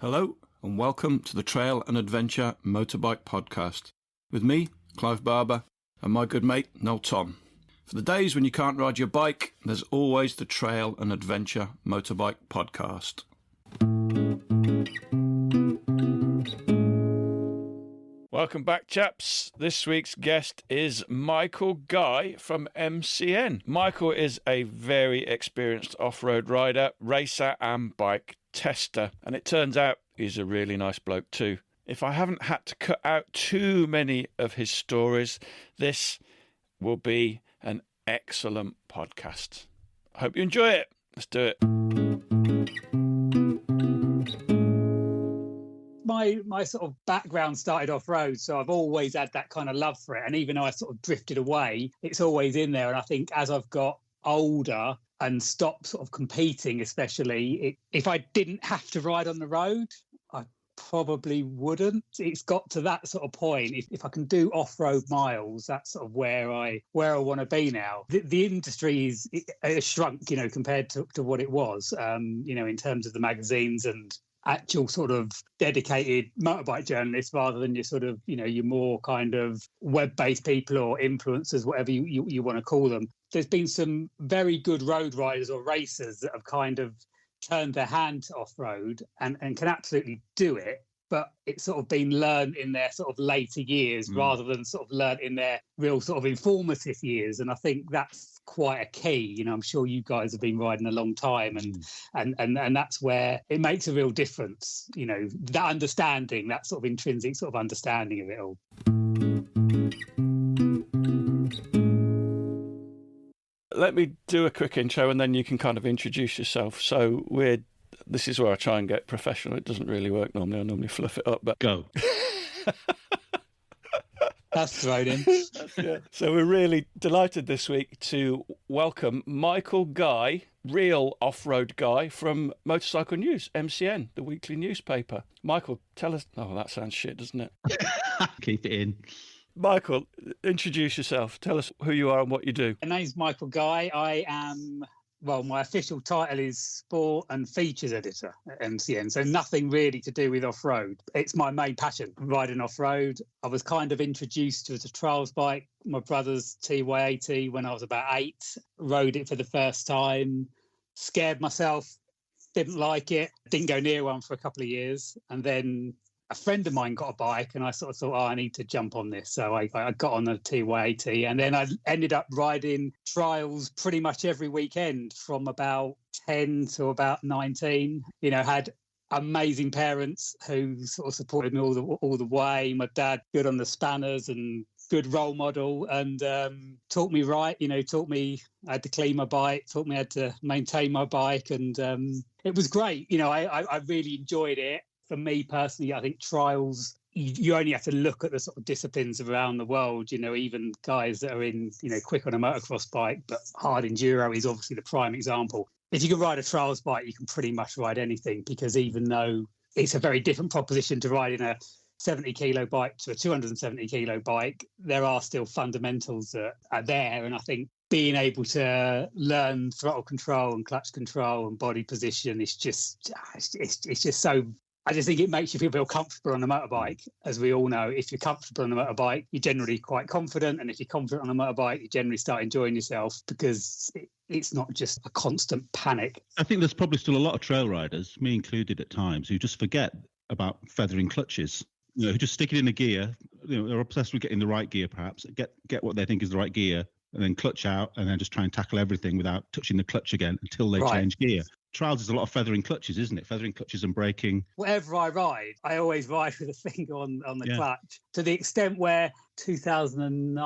Hello and welcome to the Trail and Adventure Motorbike Podcast with me, Clive Barber, and my good mate, Noel Tom. For the days when you can't ride your bike, there's always the Trail and Adventure Motorbike Podcast. Welcome back, chaps. This week's guest is Michael Guy from MCN. Michael is a very experienced off-road rider, racer and bike tester, and it turns out he's a really nice bloke too. If I haven't had to cut out too many of his stories, this will be an excellent podcast. I hope you enjoy it. Let's do it. My sort of background started off-road, so I've always had that kind of love for it. And even though I sort of drifted away, it's always in there. And I think as I've got older and stopped sort of competing, especially, if I didn't have to ride on the road, I probably wouldn't. It's got to that sort of point. If I can do off-road miles, that's sort of where I want to be now. The industry has shrunk, compared to what it was, in terms of the magazines and actual sort of dedicated motorbike journalists rather than your sort of, your more kind of web-based people or influencers, whatever you want to call them. There's been some very good road riders or racers that have kind of turned their hand to off-road and can absolutely do it, but it's sort of been learned in their sort of later years rather than sort of learned in their real sort of informative years. And I think that's quite a key. I'm sure you guys have been riding a long time and that's where it makes a real difference, that understanding, that sort of intrinsic sort of understanding of it all. Let me do a quick intro and then you can kind of introduce yourself. So this is where I try and get professional. It doesn't really work normally. I normally fluff it up, but go. That's thrown in. Yeah. So we're really delighted this week to welcome Michael Guy, real off-road guy from Motorcycle News, MCN, the weekly newspaper. Michael, tell us... Oh, that sounds shit, doesn't it? Keep it in. Michael, introduce yourself. Tell us who you are and what you do. My name's Michael Guy. I am... Well, my official title is Sport and Features Editor at MCN, so nothing really to do with off-road. It's my main passion, riding off-road. I was kind of introduced to a trials bike, my brother's TY80, when I was about 8. Rode it for the first time, scared myself, didn't like it, didn't go near one for a couple of years. And then a friend of mine got a bike and I sort of thought, I need to jump on this. So I got on the TY80 and then I ended up riding trials pretty much every weekend from about 10 to about 19. Had amazing parents who sort of supported me all the way. My dad, good on the spanners and good role model, and taught me right, taught me I had to clean my bike, taught me how to maintain my bike. And it was great. I really enjoyed it. For me personally, I think trials, you only have to look at the sort of disciplines around the world, even guys that are in, quick on a motocross bike, but hard enduro is obviously the prime example. If you can ride a trials bike, you can pretty much ride anything, because even though it's a very different proposition to riding a 70 kilo bike to a 270 kilo bike, there are still fundamentals that are there. And I think being able to learn throttle control and clutch control and body position is just, it's just so... I just think it makes you feel comfortable on a motorbike. As we all know, if you're comfortable on a motorbike, you're generally quite confident. And if you're confident on a motorbike, you generally start enjoying yourself, because it's not just a constant panic. I think there's probably still a lot of trail riders, me included at times, who just forget about feathering clutches. Who just stick it in a gear. They're obsessed with getting the right gear, perhaps, get what they think is the right gear, and then clutch out, and then just try and tackle everything without touching the clutch again until they change gear. Trials is a lot of feathering clutches, isn't it? Feathering clutches and braking. Wherever I ride, I always ride with a finger on the clutch, to the extent where 2009,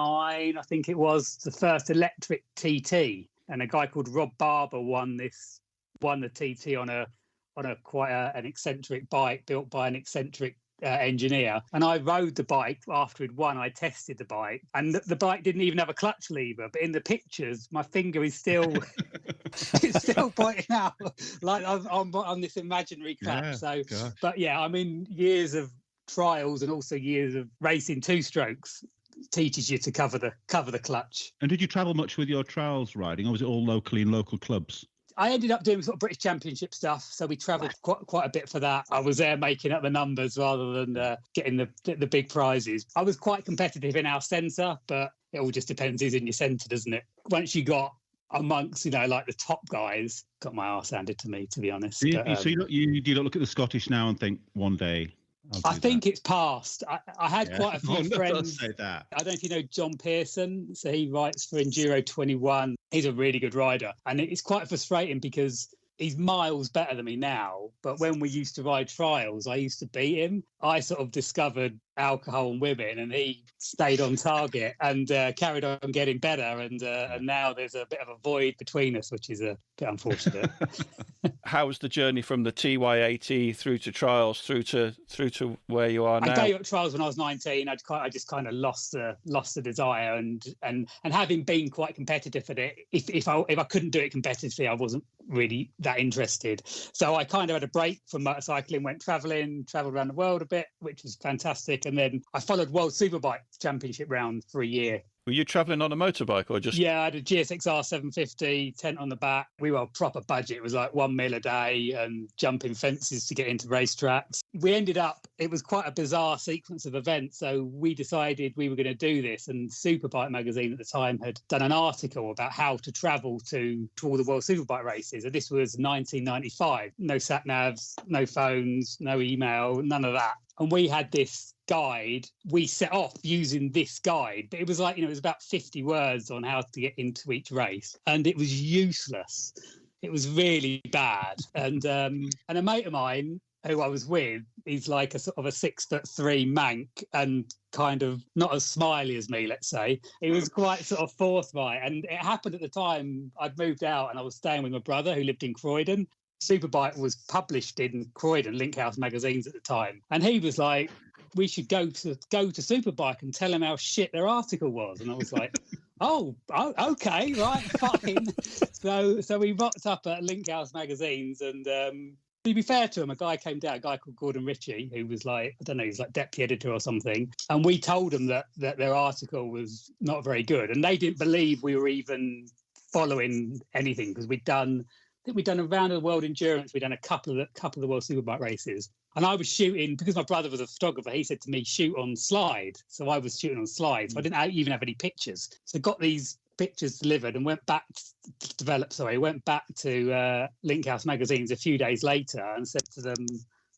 I think it was, the first electric TT, and a guy called Rob Barber won the TT on a quite an eccentric bike built by an eccentric engineer. And I rode the bike after he'd won. I tested the bike, and the bike didn't even have a clutch lever, but in the pictures my finger is still it's still pointing out like I'm on this imaginary clutch. But yeah, I mean, years of trials and also years of racing two strokes teaches you to cover the clutch. And did you travel much with your trials riding, or was it all locally in local clubs? I ended up doing sort of British Championship stuff, so we travelled quite a bit for that. I was there making up the numbers rather than getting the big prizes. I was quite competitive in our centre, but it all just depends who's in your centre, doesn't it? Once you got amongst, like the top guys, got my arse handed to me, to be honest. So you don't look at the Scottish now and think one day. I think it's past. I had quite a few friends. Say that. I don't know if you know John Pearson. So he writes for Enduro 21. He's a really good rider. And it's quite frustrating because he's miles better than me now. But when we used to ride trials, I used to beat him. I sort of discovered alcohol and women, and he stayed on target and carried on getting better. And now there's a bit of a void between us, which is a bit unfortunate. How was the journey from the TY80 through to trials, through to where you are now? I gave up trials when I was 19. I just kind of lost the desire, and having been quite competitive at it, if I couldn't do it competitively, I wasn't really that interested. So I kind of had a break from motorcycling, went travelled around the world a bit, which was fantastic. And then I followed World Superbike Championship round for a year. Were you travelling on a motorbike or just? Yeah, I had a GSXR 750, tent on the back. We were a proper budget. It was like £1 mil a day and jumping fences to get into racetracks. We ended up, it was quite a bizarre sequence of events. So we decided we were going to do this. And Superbike magazine at the time had done an article about how to travel to all the World Superbike races. And this was 1995. No sat-navs, no phones, no email, none of that. And we had this guide. We set off using this guide, but it was like, it was about 50 words on how to get into each race. And it was useless. It was really bad. And a mate of mine who I was with, he's like a sort of a 6'3" mank and kind of not as smiley as me, let's say. He was quite sort of forthright. And it happened at the time I'd moved out and I was staying with my brother who lived in Croydon. Superbike was published in Croydon, Linkhouse magazines at the time. And he was like, we should go to Superbike and tell them how shit their article was. And I was like, oh, okay, right, fine. So we rocked up at Linkhouse magazines, and to be fair to him, a guy came down, a guy called Gordon Ritchie, who was like, I don't know, he's like deputy editor or something. And we told them that their article was not very good. And they didn't believe we were even following anything, because we'd done a round of the world endurance. We'd done a couple of the World Superbike races. And I was shooting, because my brother was a photographer, he said to me, shoot on slide. So I was shooting on slide. So I didn't even have any pictures. So I got these pictures delivered and went back to Linkhouse magazines a few days later and said to them,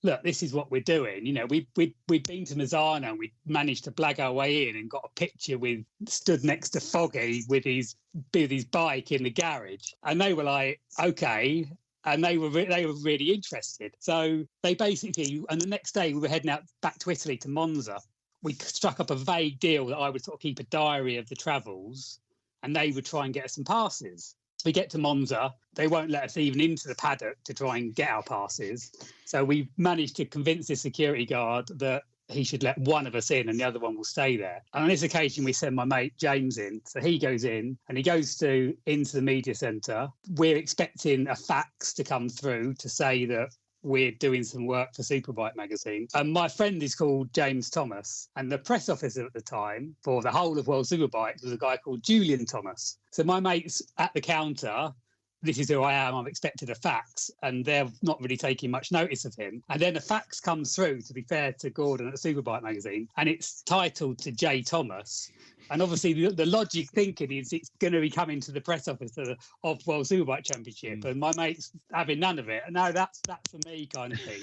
look, this is what we're doing. We'd been to Mazzano and we managed to blag our way in and got a picture stood next to Foggy with his bike in the garage. And they were like, okay. And they were really interested. So they basically, and the next day we were heading out back to Italy to Monza. We struck up a vague deal that I would sort of keep a diary of the travels and they would try and get us some passes. We get to Monza, they won't let us even into the paddock to try and get our passes. So we managed to convince the security guard that he should let one of us in and the other one will stay there. And on this occasion, we send my mate James in. So he goes in and he goes into the media centre. We're expecting a fax to come through to say that we're doing some work for Superbike magazine. And my friend is called James Thomas. And the press officer at the time for the whole of World Superbike was a guy called Julian Thomas. So my mate's at the counter. This is who I am. I've expected a fax, and they're not really taking much notice of him. And then a fax comes through, to be fair to Gordon at Superbike magazine, and it's titled to J. Thomas. And obviously the logic thinking is it's going to be coming to the press office of World Superbike Championship. And my mate's having none of it. And no, that's for me kind of thing.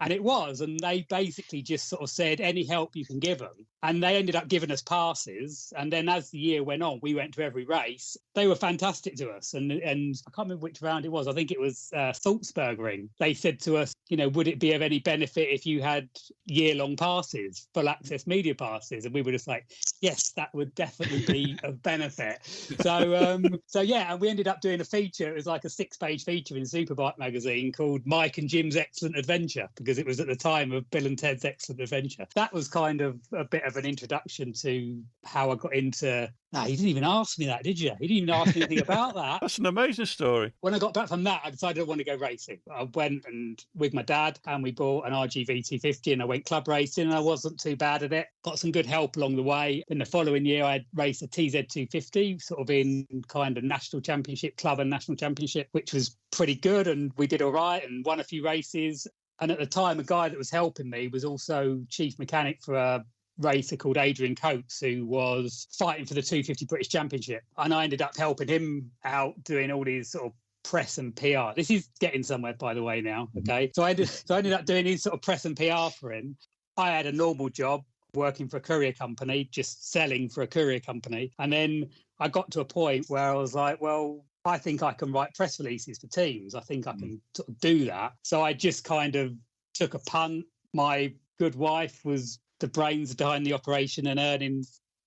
And it was. And they basically just sort of said, any help you can give them. And they ended up giving us passes. And then as the year went on, we went to every race. They were fantastic to us. And I can't remember which round it was. I think it was Salzburgring. They said to us, would it be of any benefit if you had year-long passes, full access media passes? And we were just like, yes, that would definitely be of benefit. So yeah, and we ended up doing a feature. It was like a 6-page feature in Superbike magazine called Mike and Jim's Excellent Adventure, because it was at the time of Bill and Ted's Excellent Adventure. That was kind of a bit of an introduction to how I got into No, you didn't even ask me that, did you? You didn't even ask me anything about that. That's an amazing story. When I got back from that, I decided I wanted to go racing. I went and with my dad, and we bought an RGV 250, and I went club racing, and I wasn't too bad at it. Got some good help along the way. In the following year, I raced a TZ 250, sort of in kind of national championship, club and national championship, which was pretty good, and we did all right and won a few races. And at the time, a guy that was helping me was also chief mechanic for a racer called Adrian Coates, who was fighting for the 250 British Championship. And I ended up helping him out doing all these sort of press and PR. This is getting somewhere, by the way, now. Okay. So I ended up doing his sort of press and PR for him. I had a normal job working for a courier company, just selling for a courier company. And then I got to a point where I was like, well, I think I can write press releases for teams. I think I can sort of do that. So I just kind of took a punt. My good wife was the brains behind the operation and earning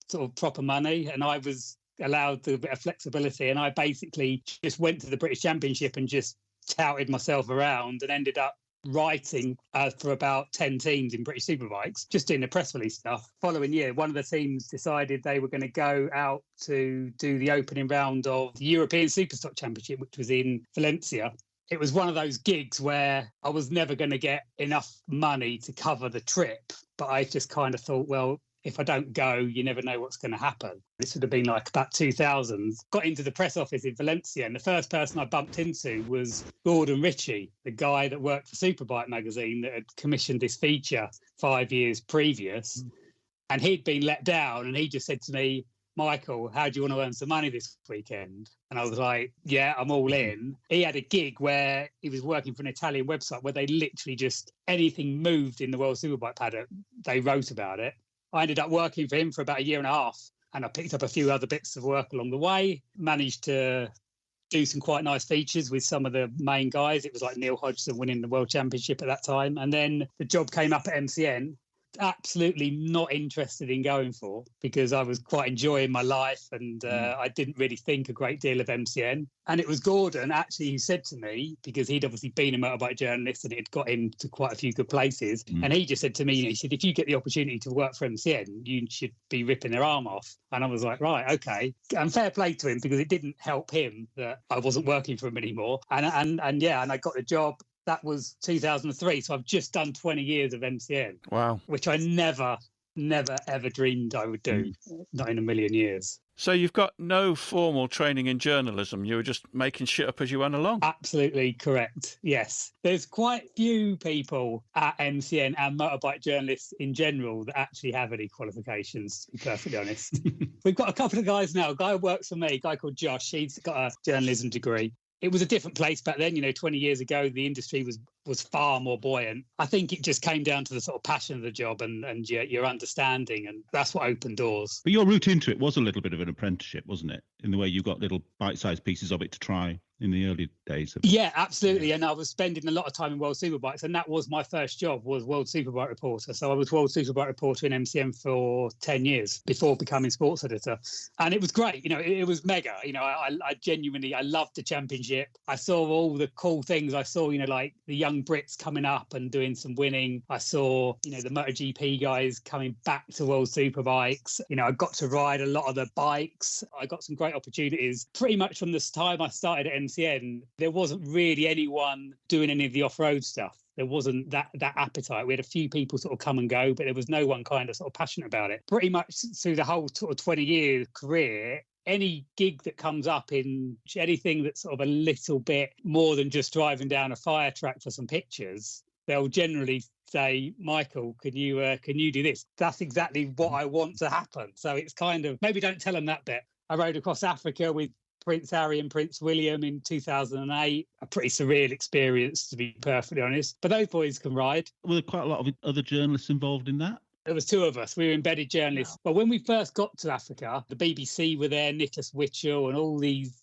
sort of proper money, and I was allowed a bit of flexibility, and I basically just went to the British Championship and just touted myself around and ended up writing for about 10 teams in British Superbikes, just doing the press release stuff. Following year, one of the teams decided they were going to go out to do the opening round of the European Superstock Championship, which was in Valencia. It was one of those gigs where I was never going to get enough money to cover the trip. But I just kind of thought, well, if I don't go, you never know what's going to happen. This would have been like about 2000. Got into the press office in Valencia, and the first person I bumped into was Gordon Ritchie, the guy that worked for Superbike magazine that had commissioned this feature 5 years previous. And he'd been let down, and he just said to me, Michael, how do you want to earn some money this weekend? And I was like, yeah, I'm all in. He had a gig where he was working for an Italian website where they literally just, anything moved in the World Superbike paddock, they wrote about it. I ended up working for him for about a year and a half, and I picked up a few other bits of work along the way, managed to do some quite nice features with some of the main guys. It was like Neil Hodgson winning the World Championship at that time. And then the job came up at MCN. Absolutely not interested in going for, because I was quite enjoying my life, and I didn't really think a great deal of MCN. And it was Gordon actually who said to me, because he'd obviously been a motorbike journalist and it had got him to quite a few good places. And he just said to me, he said, if you get the opportunity to work for MCN, you should be ripping their arm off. And I was like, right, okay. And fair play to him, because it didn't help him that I wasn't working for him anymore. And I got the job. That was 2003. So I've just done 20 years of MCN. Wow. Which I never, ever dreamed I would do. Not in a million years. So you've got no formal training in journalism. You were just making shit up as you went along. Absolutely correct. Yes. There's quite few people at MCN and motorbike journalists in general that actually have any qualifications, to be perfectly honest. We've got a couple of guys now. A guy who works for me, a guy called Josh. He's got a journalism degree. It was a different place back then, 20 years ago, the industry was far more buoyant. I think it just came down to the sort of passion of the job and your understanding, and that's what opened doors. But your route into it was a little bit of an apprenticeship, wasn't it? In the way you got little bite-sized pieces of it to try in the early days. Yeah, absolutely. And I was spending a lot of time in World Superbikes, and that was my first job, was World Superbike reporter. So I was World Superbike reporter in MCN for 10 years before becoming sports editor. And it was great. It was mega. I genuinely, I loved the championship. I saw all the cool things. I saw, like the young Brits coming up and doing some winning. I saw, the MotoGP guys coming back to World Superbikes. I got to ride a lot of the bikes. I got some great opportunities. Pretty much from the time I started at MCN, there wasn't really anyone doing any of the off-road stuff. There wasn't that appetite. We had a few people sort of come and go, but there was no one kind of sort of passionate about it. Pretty much through the whole sort of 20-year career, any gig that comes up in anything that's sort of a little bit more than just driving down a fire track for some pictures, they'll generally say, Michael, can you do this? That's exactly what I want to happen. So it's kind of, maybe don't tell them that bit. I rode across Africa with Prince Harry and Prince William in 2008. A pretty surreal experience, to be perfectly honest. But those boys can ride. Were there quite a lot of other journalists involved in that? There was two of us. We were embedded journalists. But when we first got to Africa, the BBC were there, Nicholas Witchell, and all these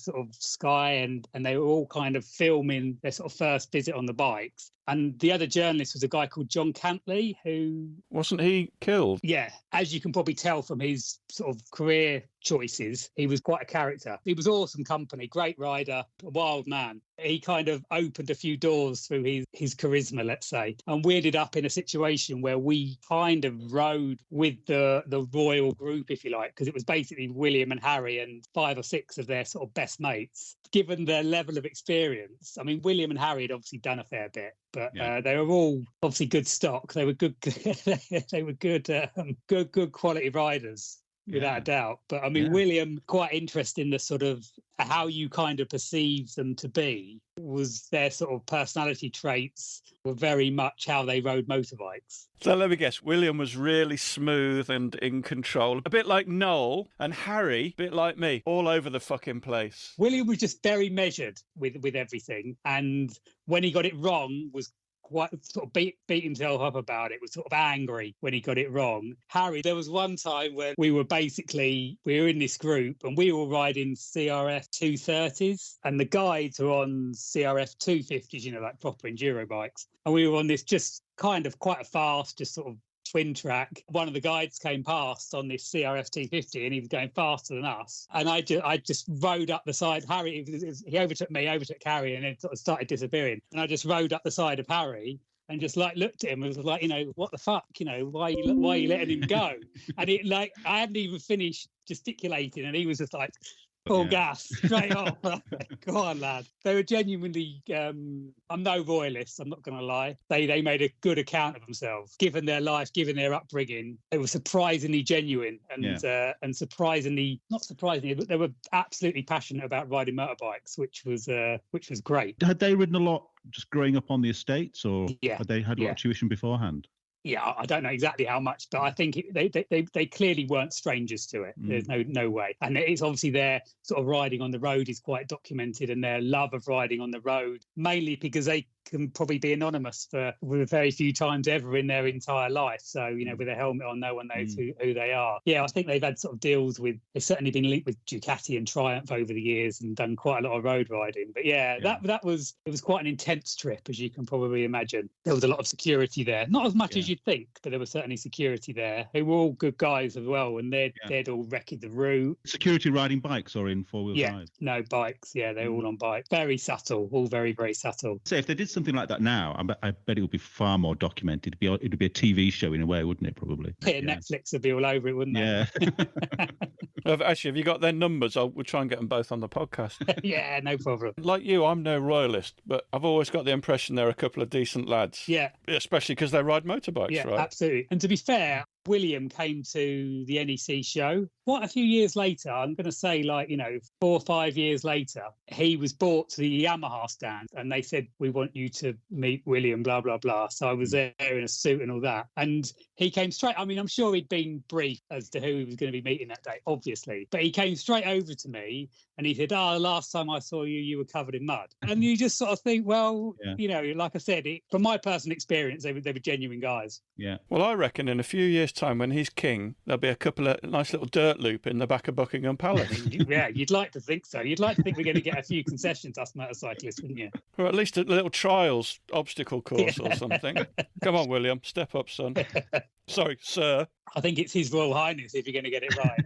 sort of Sky, and they were all kind of filming their sort of first visit on the bikes. And the other journalist was a guy called John Cantley, who... Wasn't he killed? Yeah, as you can probably tell from his sort of career choices, he was quite a character. He was awesome company, great rider, a wild man. He kind of opened a few doors through his charisma, let's say, and we ended up in a situation where we kind of rode with the royal group, if you like, because it was basically William and Harry and 5 or 6 of their sort of best mates. Given their level of experience, I mean, William and Harry had obviously done a fair bit, but they were all obviously good stock. They were good. They were good quality riders. Without a doubt. But I mean, William, quite interested in the sort of how you kind of perceive them to be, was their sort of personality traits were very much how they rode motorbikes. So let me guess, William was really smooth and in control, a bit like Noel, and Harry, a bit like me, all over the fucking place. William was just very measured with everything, and when he got it wrong was quite sort of beat himself up about it, was sort of angry when he got it wrong. Harry, there was one time when we were in this group and we were riding CRF 230s and the guides were on CRF 250s, you know, like proper enduro bikes. And we were on this just kind of quite a fast, just sort of twin track. One of the guides came past on this CRF 250 and he was going faster than us. And I just rode up the side. Harry, he overtook me, overtook Harry, and then sort of started disappearing. And I just rode up the side of Harry and just like looked at him and was like, you know, what the fuck, you know, why are you letting him go? And it like I hadn't even finished gesticulating, and he was just like, full gas, straight off. Go on, lad. They were genuinely, I'm no royalist, I'm not going to lie. They made a good account of themselves, given their life, given their upbringing. They were surprisingly genuine and surprisingly, not surprisingly, but they were absolutely passionate about riding motorbikes, which was great. Had they ridden a lot just growing up on the estates, or had they had a lot of tuition beforehand? Yeah, I don't know exactly how much, but I think they clearly weren't strangers to it. There's no way. And it's obviously their sort of riding on the road is quite documented, and their love of riding on the road, mainly because they can probably be anonymous for very few times ever in their entire life. So, you know, with a helmet on, no one knows who they are. Yeah, I think they've had sort of deals with, they've certainly been linked with Ducati and Triumph over the years and done quite a lot of road riding. But it was quite an intense trip, as you can probably imagine. There was a lot of security there, not as much as you'd think, but there was certainly security there. They were all good guys as well, and they'd all wrecked the route. Security riding bikes or in four-wheel drive? No, bikes. Yeah, they're all on bike. Very subtle, all very, very subtle. So if they did something like that now, I bet it would be far more documented. It would be a TV show in a way, wouldn't it, probably? Yeah, Netflix would be all over it, wouldn't they? Yeah. Actually, have you got their numbers? We'll try and get them both on the podcast. Yeah, no problem. Like you, I'm no royalist, but I've always got the impression they're a couple of decent lads. Yeah. Especially because they ride motorbikes, right? Yeah, absolutely. And to be fair, William came to the NEC show quite a few years later. I'm going to say 4 or 5 years later, he was brought to the Yamaha stand and they said, we want you to meet William, blah, blah, blah. So I was there in a suit and all that. And he came straight, I mean, I'm sure he'd been briefed as to who he was going to be meeting that day, obviously. But he came straight over to me and he said, last time I saw you, you were covered in mud. And you just sort of think, well, like I said, from my personal experience, they were genuine guys. Yeah. Well, I reckon in a few years' time, when he's king, there'll be a couple of nice little dirt loop in the back of Buckingham Palace. Yeah, you'd like to think so. You'd like to think we're going to get a few concessions, us motorcyclists, wouldn't you? Or at least a little trials obstacle course or something. Come on, William, step up, son. Sorry, sir. I think it's His Royal Highness if you're going to get it right.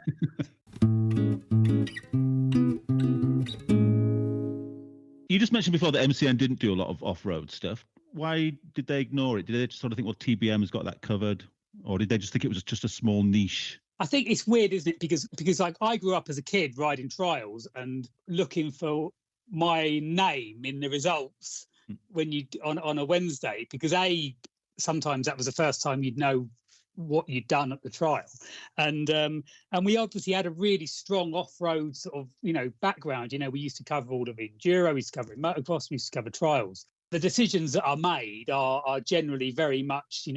You just mentioned before that MCN didn't do a lot of off-road stuff. Why did they ignore it? Did they just sort of think, well, TBM has got that covered? Or did they just think it was just a small niche? I think it's weird, isn't it? Because like I grew up as a kid riding trials and looking for my name in the results when you on a Wednesday, because sometimes that was the first time you'd know what you'd done at the trial, and we obviously had a really strong off-road sort of background. We used to cover all of enduro, we used to cover motocross, we used to cover trials. The decisions that are made are generally very much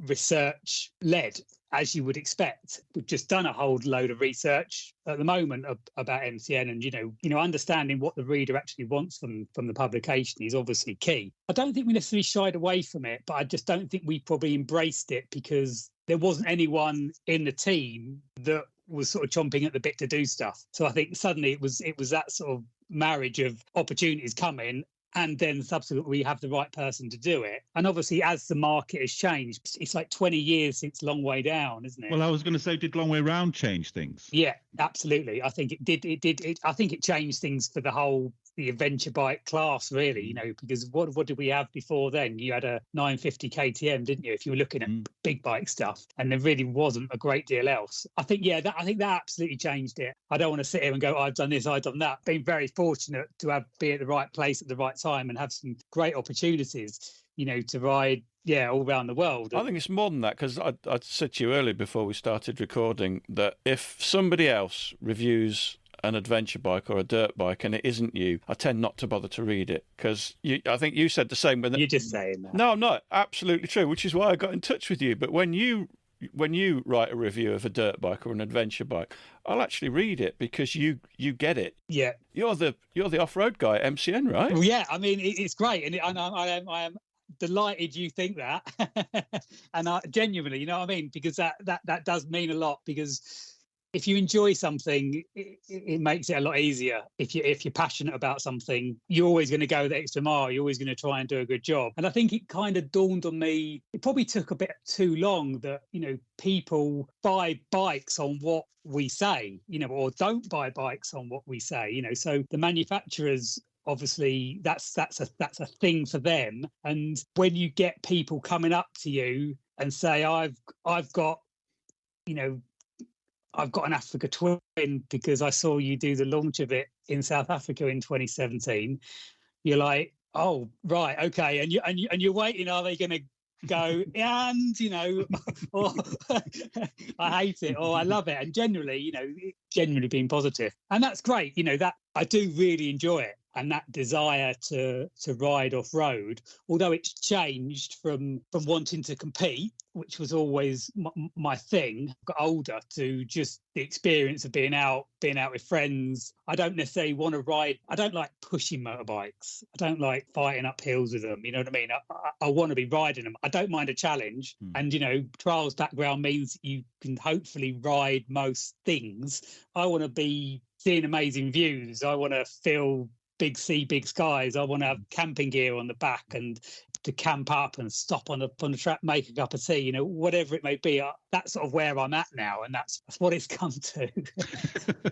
research led, as you would expect. We've just done a whole load of research at the moment about MCN, and understanding what the reader actually wants from the publication is obviously key. I don't think we necessarily shied away from it, but I just don't think we probably embraced it because there wasn't anyone in the team that was sort of chomping at the bit to do stuff. So I think suddenly it was that sort of marriage of opportunities coming and then subsequently we have the right person to do it. And obviously, as the market has changed, it's like 20 years since Long Way Down, isn't it? Well, I was going to say, did Long Way Round change things? Yeah, absolutely. I think it did. I think it changed things for the adventure bike class, really, because what did we have before then? You had a 950 KTM, didn't you, if you were looking at big bike stuff, and there really wasn't a great deal else. I think that absolutely changed it. I don't want to sit here and go, I've done this, I've done that. Been very fortunate to be at the right place at the right time and have some great opportunities, to ride all around the world. I think it's more than that, because I said to you earlier before we started recording that if somebody else reviews an adventure bike or a dirt bike and it isn't you, I tend not to bother to read it, because I think you said the same. You're just saying that. No, I'm not. Absolutely true, which is why I got in touch with you. But when you write a review of a dirt bike or an adventure bike, I'll actually read it, because you get it. Yeah. You're the off-road guy at MCN, right? Well, yeah, I mean, it's great, and I am delighted you think that. And I genuinely, you know what I mean, because that does mean a lot, because if you enjoy something, it makes it a lot easier. If you're passionate about something, you're always going to go the extra mile. You're always going to try and do a good job. And I think it kind of dawned on me, it probably took a bit too long, that, people buy bikes on what we say, or don't buy bikes on what we say, So the manufacturers, obviously, that's a thing for them. And when you get people coming up to you and say, I've got an Africa Twin because I saw you do the launch of it in South Africa in 2017. You're like, oh, right, okay, and you're waiting. Are they going to go? And or I hate it, or I love it, and generally being positive, and that's great. That I do really enjoy it. And that desire to ride off road, although it's changed from wanting to compete, which was always my thing, got older, to just the experience of being out with friends. I don't necessarily want to ride. I don't like pushing motorbikes. I don't like fighting up hills with them. You know what I mean? I want to be riding them. I don't mind a challenge. And, trials background means you can hopefully ride most things. I want to be seeing amazing views. I want to feel big sea, big skies. I want to have camping gear on the back and to camp up and stop on the track, make a cup of tea, whatever it may be. That's sort of where I'm at now, and that's what it's come to.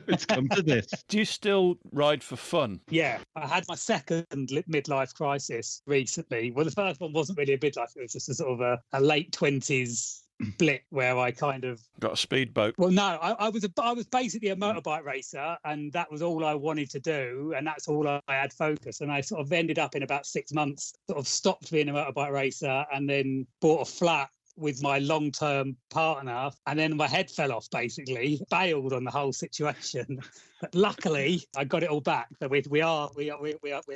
It's come to this. Do you still ride for fun? Yeah, I had my second midlife crisis recently. Well, the first one wasn't really a midlife; it was just a sort of a late 20s blip where I kind of got a speedboat. Well, no, I was basically a motorbike racer, and that was all I wanted to do, and that's all I had focus. And I sort of ended up in about 6 months, sort of stopped being a motorbike racer, and then bought a flat with my long-term partner, and then my head fell off, basically bailed on the whole situation. But luckily I got it all back. So we're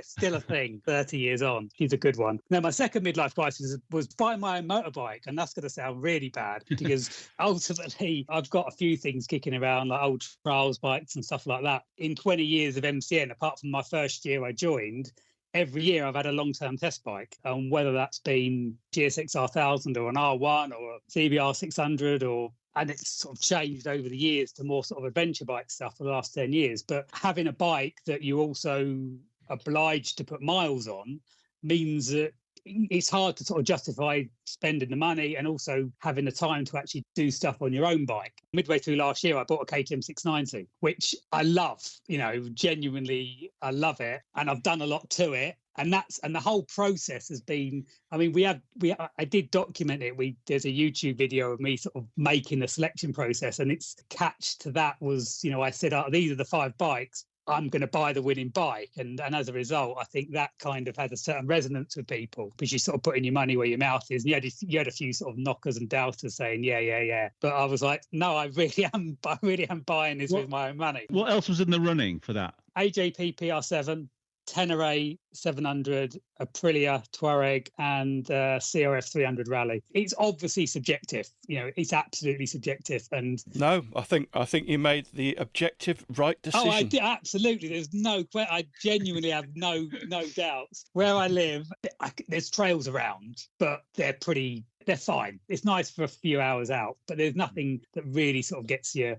still a thing 30 years on. She's a good one. Now, my second midlife crisis was buying my own motorbike, and that's going to sound really bad, because ultimately I've got a few things kicking around, like old trials bikes and stuff like that. In 20 years of MCN, apart from my first year I joined, every year I've had a long-term test bike, whether that's been GSX R1000 or an R1 or a CBR 600, and it's sort of changed over the years to more sort of adventure bike stuff for the last 10 years. But having a bike that you also obliged to put miles on means that it's hard to sort of justify spending the money and also having the time to actually do stuff on your own bike. Midway through last year, I bought a KTM 690, which I love, genuinely, I love it. And I've done a lot to it. And the whole process has been, I mean, I did document it. There's a YouTube video of me sort of making the selection process, and its catch to that was, I said, these are the 5 bikes. I'm going to buy the winning bike. And as a result, I think that kind of had a certain resonance with people, because you're sort of putting your money where your mouth is. And you had a few sort of knockers and doubters saying, yeah. But I was like, no, I really am buying this with my own money. What else was in the running for that? AJP PR7, Tenere 700, Aprilia Touareg, and CRF 300 Rally. It's obviously subjective. It's absolutely subjective. And no, I think you made the objective right decision. Oh, I did, absolutely. There's I genuinely have no doubts. Where I live, there's trails around, but they're pretty they're fine. It's nice for a few hours out, but there's nothing that really sort of gets your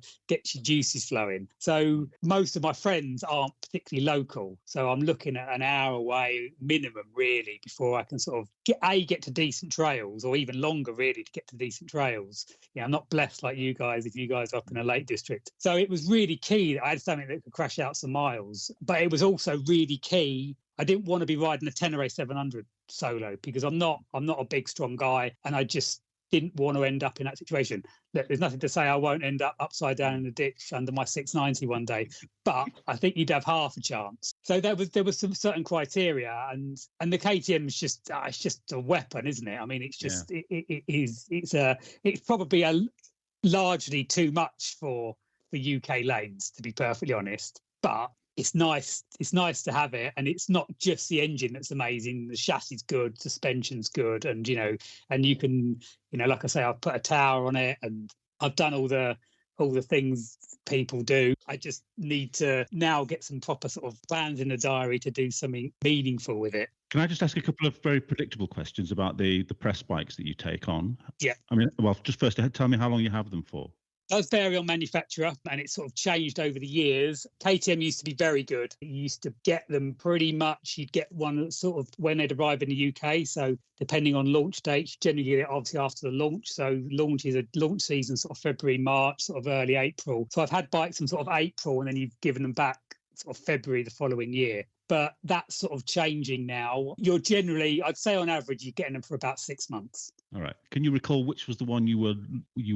juices flowing. So most of my friends aren't particularly local, so I'm looking at an hour away minimum really before I can sort of get to decent trails, or even longer really to get to decent trails. Yeah, I'm not blessed like you guys if you guys are up in a Lake District. So it was really key that I had something that could crash out some miles, but it was also really key. I didn't want to be riding a Tenere 700 solo because I'm not a big strong guy, and I just didn't want to end up in that situation. Look, there's nothing to say I won't end up upside down in the ditch under my 690 one day, but I think you'd have half a chance. So there was some certain criteria, and the KTM is just it's just a weapon, isn't it? I mean, it's just it's probably largely too much for UK lanes, to be perfectly honest, but it's nice to have it. And it's not just the engine that's amazing. The chassis is good, suspension's good, and you can, like I say, I've put a tower on it, and I've done all the things people do. I just need to now get some proper sort of plans in the diary to do something meaningful with it. Can I just ask a couple of very predictable questions about the press bikes that you take on? Yeah. I mean, well, just first, tell me how long you have them for. Does vary on manufacturer, and it's sort of changed over the years. KTM used to be very good. You used to get them pretty much. You'd get one sort of when they'd arrive in the UK. So depending on launch dates, generally get it obviously after the launch. So launch season sort of February, March, sort of early April. So I've had bikes in sort of April, and then you've given them back sort of February the following year. But that's sort of changing now. You're generally, I'd say on average, you're getting them for about 6 months. All right. Can you recall which was the one you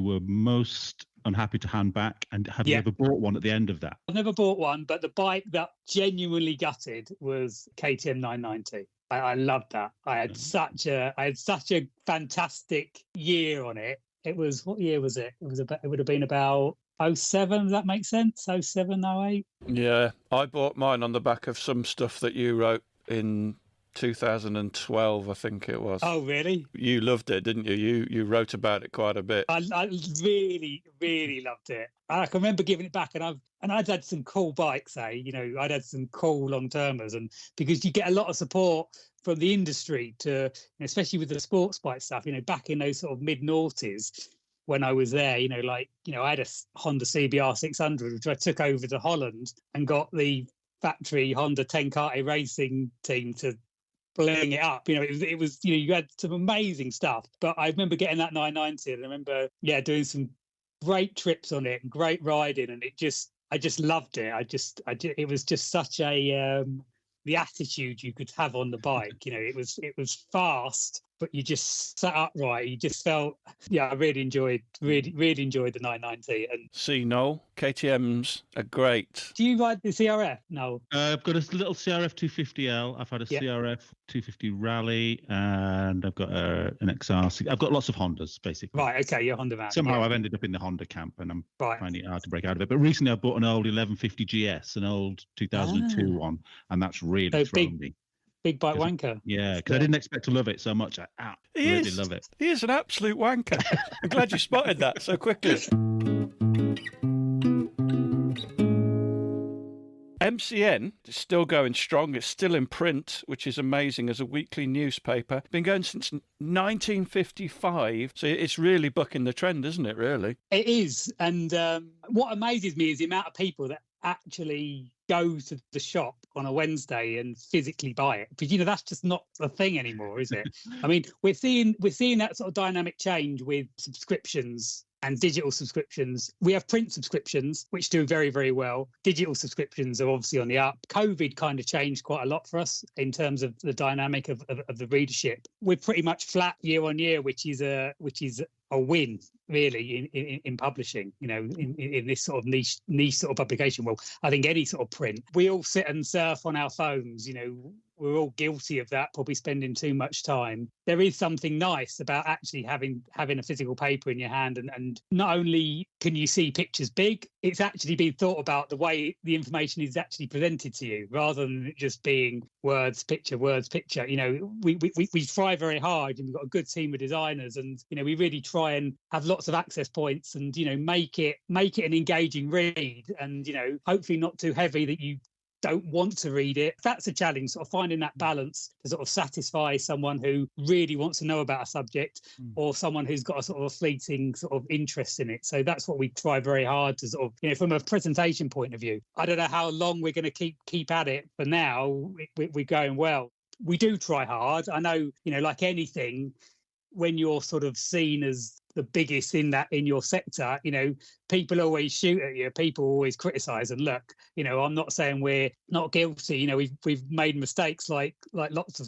were most unhappy to hand back, and have you ever bought one at the end of that? I've never bought one, but the bike that genuinely gutted was KTM 990. I loved that. I had such a fantastic year on it. It was, what year was it? It would have been about 07, does that make sense? 07, 08? Yeah, I bought mine on the back of some stuff that you wrote in 2012, I think it was. Oh, really? You loved it, didn't you? You wrote about it quite a bit. I really, really loved it. I can remember giving it back, and I'd had some cool bikes, I'd had some cool long-termers, and because you get a lot of support from the industry to, especially with the sports bike stuff, back in those sort of mid-noughties, when I was there, I had a Honda CBR 600, which I took over to Holland and got the factory Honda Tenkate racing team to bling it up. It was you had some amazing stuff. But I remember getting that 990, and I remember doing some great trips on it and great riding, and I just loved it. It was just such a the attitude you could have on the bike. It was fast, but you just sat upright. You just felt, I really enjoyed the 990. And see, Noel, KTM's are great. Do you ride the CRF? No. I've got a little CRF 250L. I've had a CRF 250 Rally, and I've got an XR. I've got lots of Hondas, basically. Right, okay, you're a Honda man. Somehow I've ended up in the Honda camp, and I'm finding it hard to break out of it. But recently I bought an old 1150 GS, an old 2002 one, and that's really thrown me. Big bike wanker. Yeah, because I didn't expect to love it so much. I absolutely love it. He is an absolute wanker. I'm glad you spotted that so quickly. MCN is still going strong. It's still in print, which is amazing as a weekly newspaper. Been going since 1955. So it's really bucking the trend, isn't it, really? It is. And what amazes me is the amount of people that actually go to the shop on a Wednesday and physically buy it, because that's just not the thing anymore, is it? I mean, we're seeing that sort of dynamic change with subscriptions and digital subscriptions. We have print subscriptions, which do very, very well. Digital subscriptions are obviously on the up. COVID kind of changed quite a lot for us in terms of the dynamic of the readership. We're pretty much flat year on year, which is a win, really, in publishing, in this sort of niche sort of publication. Well, I think any sort of print. We all sit and surf on our phones, we're all guilty of that, probably spending too much time. There is something nice about actually having a physical paper in your hand, and not only can you see pictures big, it's actually been thought about the way the information is actually presented to you, rather than it just being words, picture. We try very hard, and we've got a good team of designers, and we really try and have lots of access points, and make it an engaging read, and hopefully not too heavy that you don't want to read it. That's a challenge, sort of finding that balance to sort of satisfy someone who really wants to know about a subject or someone who's got a sort of a fleeting sort of interest in it. So that's what we try very hard to sort of, from a presentation point of view. I don't know how long we're going to keep at it. For now, we're going well. We do try hard. I know, like anything, when you're sort of seen as the biggest in your sector, people always shoot at you. People always criticize. And look, I'm not saying we're not guilty. We've made mistakes like lots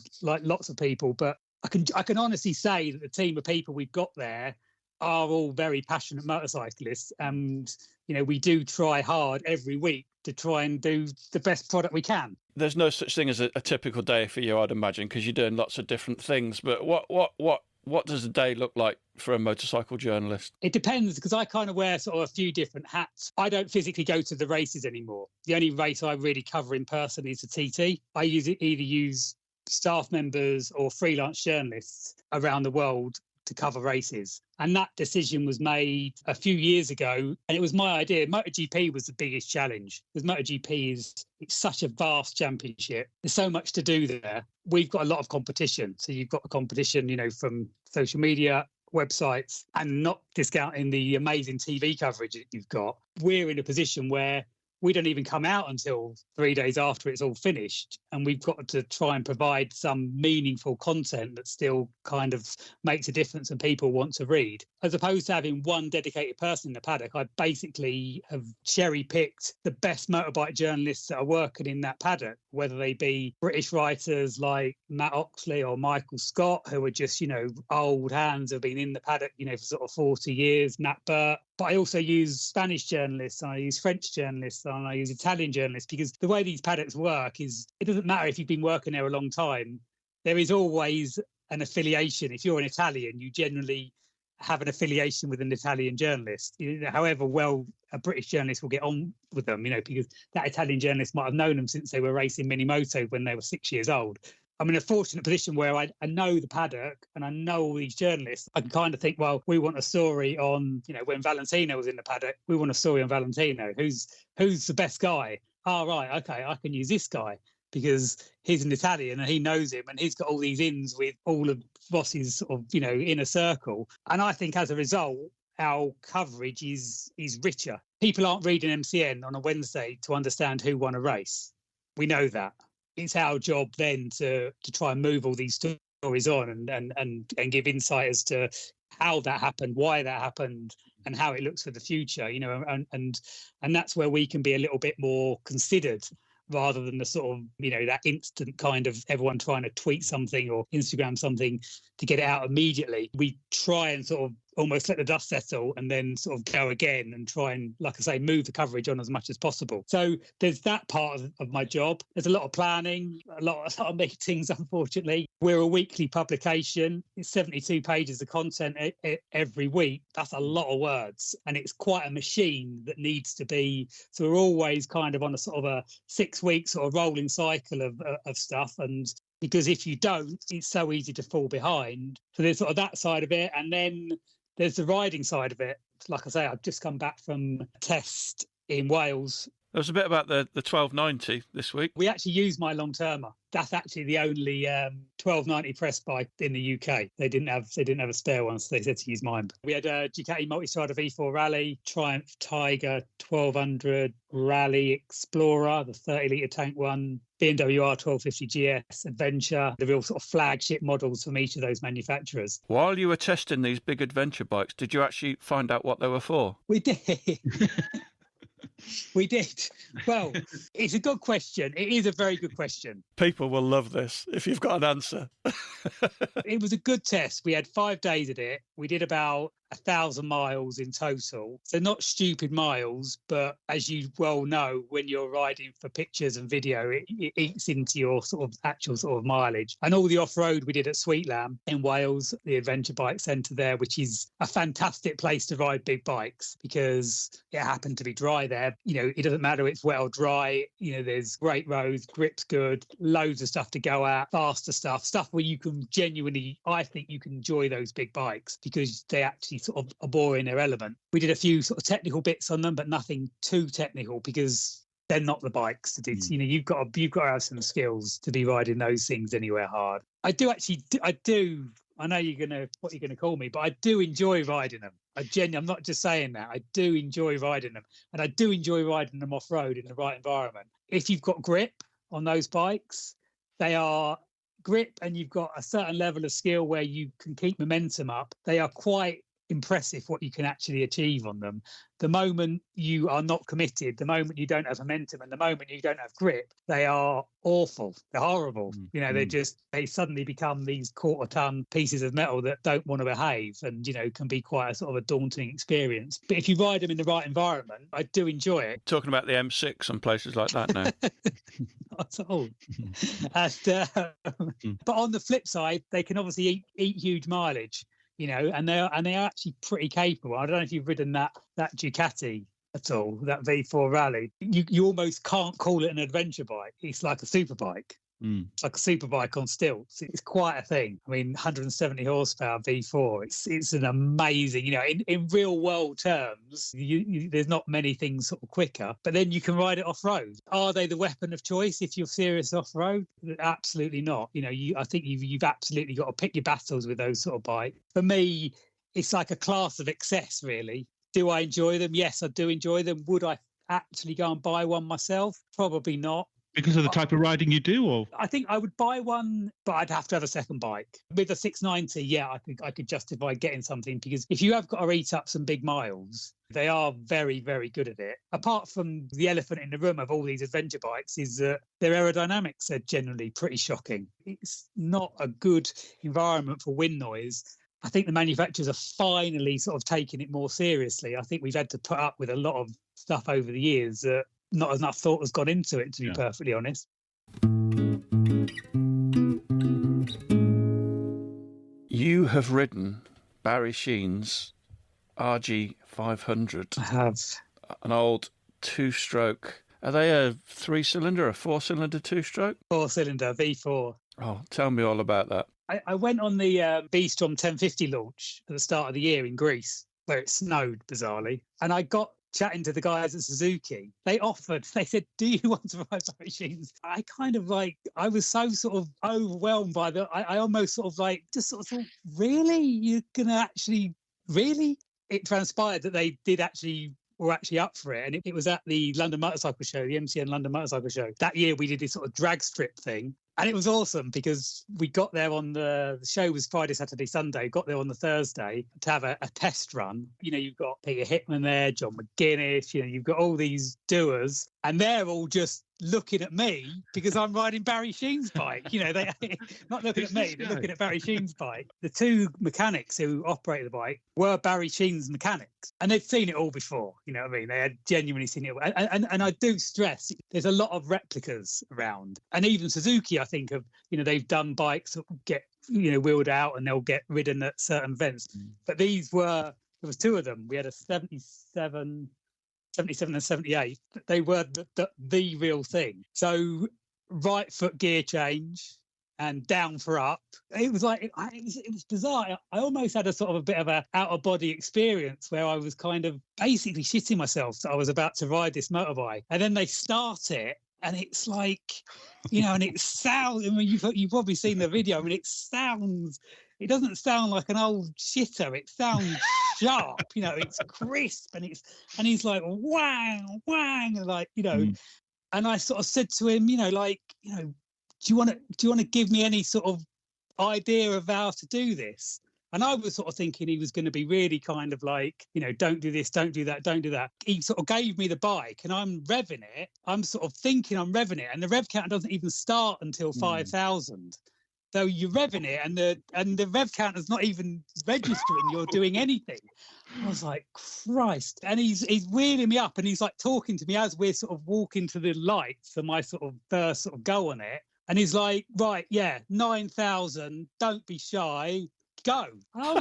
of people, but I can honestly say that the team of people we've got there are all very passionate motorcyclists, and we do try hard every week to try and do the best product we can. There's no such thing as a typical day for you, I'd imagine, because you're doing lots of different things. But what does a day look like for a motorcycle journalist? It depends, because I kind of wear sort of a few different hats. I don't physically go to the races anymore. The only race I really cover in person is the TT. I either use staff members or freelance journalists around the world to cover races. And that decision was made a few years ago, and it was my idea. MotoGP was the biggest challenge, because MotoGP it's such a vast championship. There's so much to do there. We've got a lot of competition. So you've got a competition, from social media, websites, and not discounting the amazing TV coverage that you've got. We're in a position where we don't even come out until 3 days after it's all finished. And we've got to try and provide some meaningful content that still kind of makes a difference and people want to read. As opposed to having one dedicated person in the paddock, I basically have cherry-picked the best motorbike journalists that are working in that paddock, whether they be British writers like Matt Oxley or Michael Scott, who are just, old hands, have been in the paddock, for sort of 40 years, Nat Burt. But I also use Spanish journalists, and I use French journalists, and I use Italian journalists, because the way these paddocks work is it doesn't matter if you've been working there a long time. There is always an affiliation. If you're an Italian, you generally have an affiliation with an Italian journalist. However well a British journalist will get on with them, because that Italian journalist might have known them since they were racing mini moto when they were 6 years old. I'm in a fortunate position where I know the paddock and I know all these journalists. I can kind of think, well, we want a story on, when Valentino was in the paddock, we want a story on Valentino. Who's the best guy? Oh, right, okay, I can use this guy because he's an Italian and he knows him and he's got all these ins with all of Ross's sort of, inner circle. And I think as a result, our coverage is richer. People aren't reading MCN on a Wednesday to understand who won a race. We know that. It's our job then to try and move all these stories on and give insight as to how that happened, why that happened, and how it looks for the future, and that's where we can be a little bit more considered, rather than the sort of, that instant kind of everyone trying to tweet something or Instagram something to get it out immediately. We try and sort of almost let the dust settle and then sort of go again and try and, like I say, move the coverage on as much as possible. So there's that part of my job. There's a lot of planning, a lot of meetings, unfortunately. We're a weekly publication. It's 72 pages of content every week. That's a lot of words. And it's quite a machine that needs to be, so we're always kind of on a sort of a 6 week sort of rolling cycle of stuff. And because if you don't, it's so easy to fall behind. So there's sort of that side of it. And then there's the riding side of it. Like I say, I've just come back from a test in Wales. There was a bit about the 1290 this week. We actually used my long-termer. That's actually the only 1290 press bike in the UK. They didn't have a spare one, so they said to use mine. We had a Ducati Multistrada V4 Rally, Triumph Tiger 1200 Rally Explorer, the 30-litre tank one, BMW R1250 GS Adventure, the real sort of flagship models from each of those manufacturers. While you were testing these big adventure bikes, did you actually find out what they were for? We did. We did. Well, it's a good question. It is a very good question. People will love this if you've got an answer. It was a good test. We had 5 days at it. We did about 1,000 miles in total. So not stupid miles, but as you well know, when you're riding for pictures and video, it eats into your sort of actual sort of mileage. And all the off-road we did at Sweetlam in Wales, the Adventure Bike Centre there, which is a fantastic place to ride big bikes because it happened to be dry there. It doesn't matter if it's wet or dry. There's great roads, grip's good, loads of stuff to go at, faster stuff where you can genuinely, I think you can enjoy those big bikes because they actually sort of are boring in their element. We did a few sort of technical bits on them, but nothing too technical because they're not the bikes to do. You know, you've got to have some skills to be riding those things anywhere hard. I do. I know what you're gonna call me, but I do enjoy riding them. I'm not just saying that. I do enjoy riding them, and I do enjoy riding them off road in the right environment. If you've got grip on those bikes, they are grip, and you've got a certain level of skill where you can keep momentum up. They are quite impressive what you can actually achieve on them. The moment you are not committed, the moment you don't have momentum, and the moment you don't have grip, they are awful. They're horrible. You know, they suddenly become these quarter-ton pieces of metal that don't want to behave, and you know, can be quite a sort of a daunting experience. But if you ride them in the right environment, I do enjoy it. Talking about the M6 and places like that now. Not at all. But on the flip side, they can obviously eat huge mileage. You know, and they are actually pretty capable. I don't know if you've ridden that Ducati at all, that V4 Rally. You almost can't call it an adventure bike. It's like a super bike. It's like a super bike on stilts. It's quite a thing. I mean, 170 horsepower V4. It's an amazing, you know, in real world terms, there's not many things sort of quicker, but then you can ride it off road. Are they the weapon of choice if you're serious off road? Absolutely not. You know, I think you've absolutely got to pick your battles with those sort of bikes. For me, it's like a class of excess, really. Do I enjoy them? Yes, I do enjoy them. Would I actually go and buy one myself? Probably not. Because of the type of riding you do, or I think I would buy one, but I'd have to have a second bike. With a 690, yeah, I could justify getting something, because if you have got to eat up some big miles, they are very, very good at it. Apart from the elephant in the room of all these adventure bikes is that their aerodynamics are generally pretty shocking. It's not a good environment for wind noise. I think the manufacturers are finally sort of taking it more seriously. I think we've had to put up with a lot of stuff over the years that not enough thought has gone into it, to be perfectly honest. You have ridden Barry Sheen's RG 500. I have. An old two-stroke. Are they a 3-cylinder, a 4-cylinder two-stroke? 4-cylinder, V4. Oh, tell me all about that. I went on the B-Strom 1050 launch at the start of the year in Greece, where it snowed, bizarrely. And I got chatting to the guys at Suzuki. They said, do you want to ride Barry Sheen's? I was so sort of overwhelmed by I almost sort of like, just sort of thought, really? You're going to actually, really? It transpired that they were actually up for it. And it was at the London Motorcycle Show, the MCN London Motorcycle Show. That year we did this sort of drag strip thing. And it was awesome because we got there on the show was Friday, Saturday, Sunday, got there on the Thursday to have a test run. You know, you've got Peter Hickman there, John McGuinness, you know, you've got all these doers and they're all just looking at me because I'm riding Barry Sheen's bike. You know, they're not looking at me, they're looking at Barry Sheen's bike. The two mechanics who operated the bike were Barry Sheen's mechanics and they'd seen it all before, you know what I mean? They had genuinely seen it all. And I do stress, there's a lot of replicas around. And even Suzuki, I think, they've done bikes that get, you know, wheeled out and they'll get ridden at certain events. But there was two of them. We had a 77 and 78. They were the real thing. So right foot gear change and down for up. It was like, it was bizarre. I almost had a sort of a bit of a out of body experience where I was kind of basically shitting myself that I was about to ride this motorbike. And then they start it. And it's like, you know, and it sounds, I mean, you've probably seen the video. I mean, it doesn't sound like an old shitter. It sounds sharp, you know, it's crisp and he's like, wang, wang, like, you know, and I sort of said to him, you know, like, you know, do you want to give me any sort of idea of how to do this? And I was sort of thinking he was going to be really kind of like, you know, don't do this, don't do that, don't do that. He sort of gave me the bike and I'm revving it. I'm sort of thinking I'm revving it and the rev counter doesn't even start until 5,000. So you're revving it and the rev counter's not even registering you're doing anything. I was like, Christ. And he's wheeling me up and he's like talking to me as we're sort of walking to the lights for my sort of first sort of go on it. And he's like, right, yeah, 9,000, don't be shy. Go. And I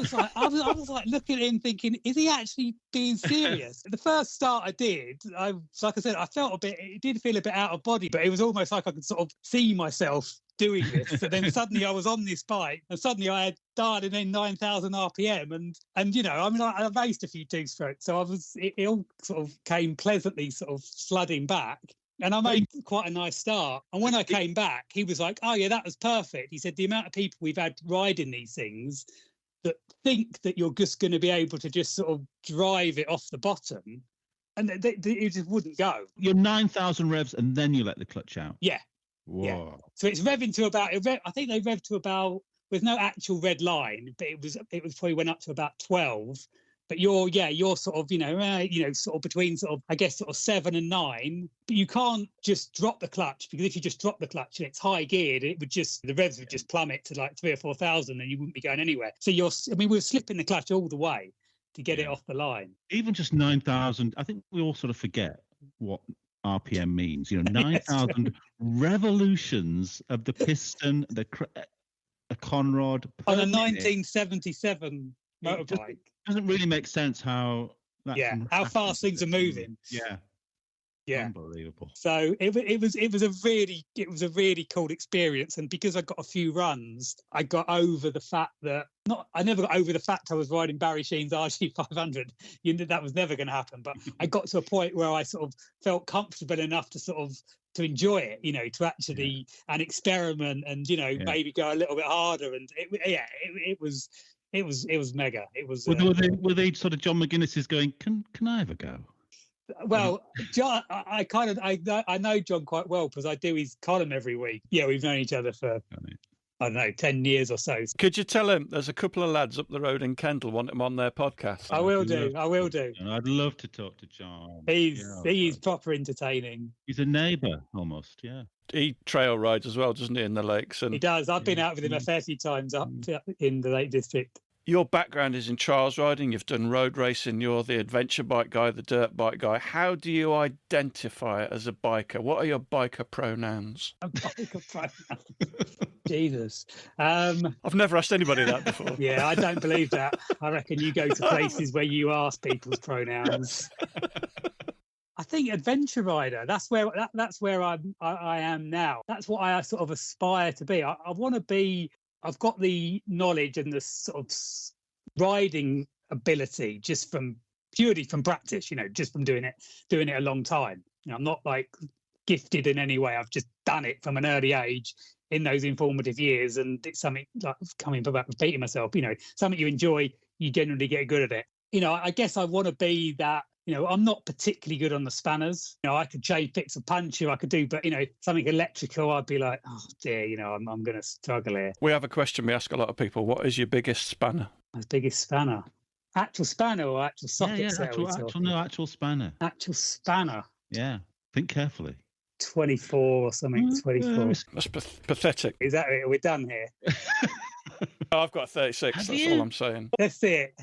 was like looking at him thinking, is he actually being serious? The first start I did, like I said, I felt it did feel a bit out of body, but it was almost like I could sort of see myself doing this. So then suddenly I was on this bike and suddenly I had dialed in 9,000 RPM and you know, I mean, I raced a few two strokes. So it all sort of came pleasantly sort of sludding back. And I made quite a nice start. And when I came back, he was like, oh, yeah, that was perfect. He said, the amount of people we've had riding these things that think that you're just going to be able to just sort of drive it off the bottom, and it just wouldn't go. You're 9,000 revs and then you let the clutch out. Yeah. Whoa. Yeah. So it's revving to about, I think they revved to about, with no actual red line, but it was probably went up to about 12. But you're sort of, sort of between sort of, I guess, sort of 7 and 9. But you can't just drop the clutch, because if you just drop the clutch and it's high geared, the revs would just plummet to like 3,000 or 4,000 and you wouldn't be going anywhere. So we were slipping the clutch all the way to get it off the line. Even just 9,000, I think we all sort of forget what RPM means. 9,000 revolutions of the piston, a Conrod. On a 1977 motorbike. Doesn't really make sense how fast things are moving. Yeah, unbelievable. So it was a really cool experience, and because I got a few runs, I got over the fact that I never got over the fact I was riding Barry Sheen's RG500. That was never going to happen, but I got to a point where I sort of felt comfortable enough to sort of to enjoy it, to actually and experiment and maybe go a little bit harder, and it was mega. It was. Were they sort of John McGuinness's going? Can I have a go? Well, John, I know John quite well because I do his column every week. Yeah, we've known each other for I don't know 10 years or so. Could you tell him there's a couple of lads up the road in Kendal want him on their podcast? I will do. I'd love to talk to John. He's proper entertaining. He's a neighbour almost. Yeah. He trail rides as well, doesn't he, in the lakes? And he does. I've been out with him a fair few times up in the Lake District. Your background is in trials riding. You've done road racing. You're the adventure bike guy, the dirt bike guy. How do you identify as a biker? What are your biker pronouns? A biker pronouns. Jesus. I've never asked anybody that before. Yeah, I don't believe that. I reckon you go to places where you ask people's pronouns. I think adventure rider. That's where I am now. That's what I sort of aspire to be. I want to be. I've got the knowledge and the sort of riding ability purely from practice, just from doing it a long time. I'm not like gifted in any way. I've just done it from an early age in those informative years. And it's something like coming back, repeating myself, something you enjoy, you generally get good at it. I guess I want to be that. I'm not particularly good on the spanners. I could fix a puncher, I could do, but something electrical, I'd be like, oh dear, I'm going to struggle here. We have a question we ask a lot of people. What is your biggest spanner? My biggest spanner? Actual spanner or actual socket? Actual spanner. Actual spanner. Yeah. Think carefully. 24 or something. 24. That's pathetic. Is that it? We're done here. I've got 36. That's all I'm saying. That's it.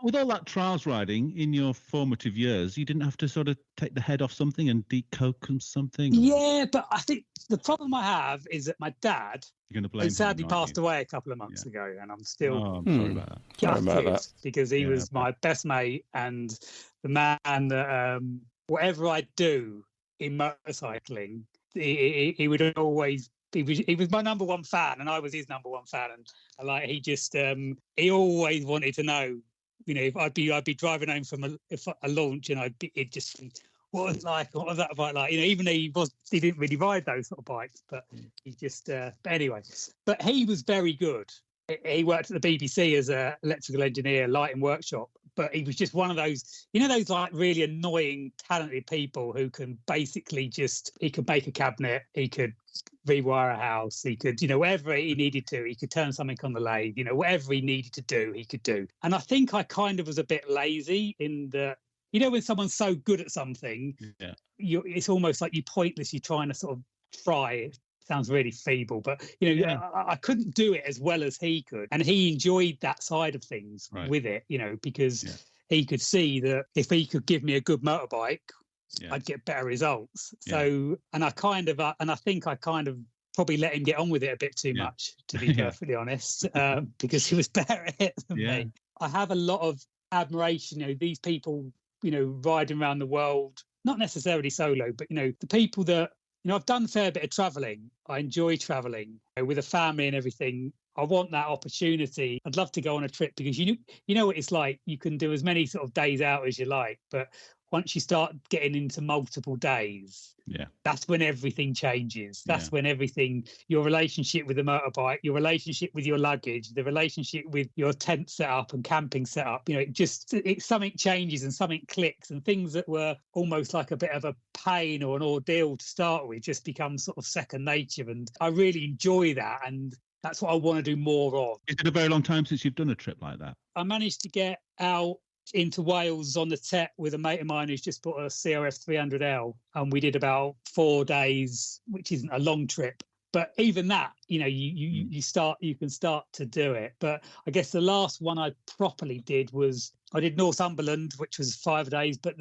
With all that trials riding in your formative years, you didn't have to sort of take the head off something and decoke something? Yeah, but I think the problem I have is that my dad, who sadly passed away a couple of months ago, and I'm still I'm sorry about that. Sorry about that. Because he was my best mate and the man that whatever I do in motorcycling, he would always. He was my number one fan, and I was his number one fan. And like he just he always wanted to know, if I'd be driving home from a launch, and what was that bike like? Even though he didn't really ride those sort of bikes, but he just. But anyway, but he was very good. He worked at the BBC as an electrical engineer, lighting workshop. But he was just one of those, those like really annoying, talented people who can basically he could make a cabinet, he could rewire a house, he could, whatever he needed to, he could turn something on the lathe, whatever he needed to do, he could do. And I think I kind of was a bit lazy in the, when someone's so good at something, it's almost like you're trying to sort of try it. Sounds really feeble, but I couldn't do it as well as he could, and he enjoyed that side of things with it, because he could see that if he could give me a good motorbike, I'd get better results. So, and I think I kind of probably let him get on with it a bit too much, to be perfectly honest, because he was better at it than me. I have a lot of admiration. These people, riding around the world, not necessarily solo, but the people that. I've done a fair bit of travelling. I enjoy travelling with a family and everything. I want that opportunity. I'd love to go on a trip because you know what it's like. You can do as many sort of days out as you like, but once you start getting into multiple days, that's when everything changes. That's when everything, your relationship with the motorbike, your relationship with your luggage, the relationship with your tent setup and camping setup, something changes and something clicks, and things that were almost like a bit of a pain or an ordeal to start with just become sort of second nature. And I really enjoy that. And that's what I want to do more of. Is it a very long time since you've done a trip like that? I managed to get out into Wales on the Tet with a mate of mine who's just bought a CRF 300L, and we did about 4 days, which isn't a long trip. But even that, you can start to do it. But I guess the last one I properly did was I did Northumberland, which was 5 days. But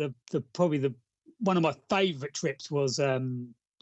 one of my favourite trips was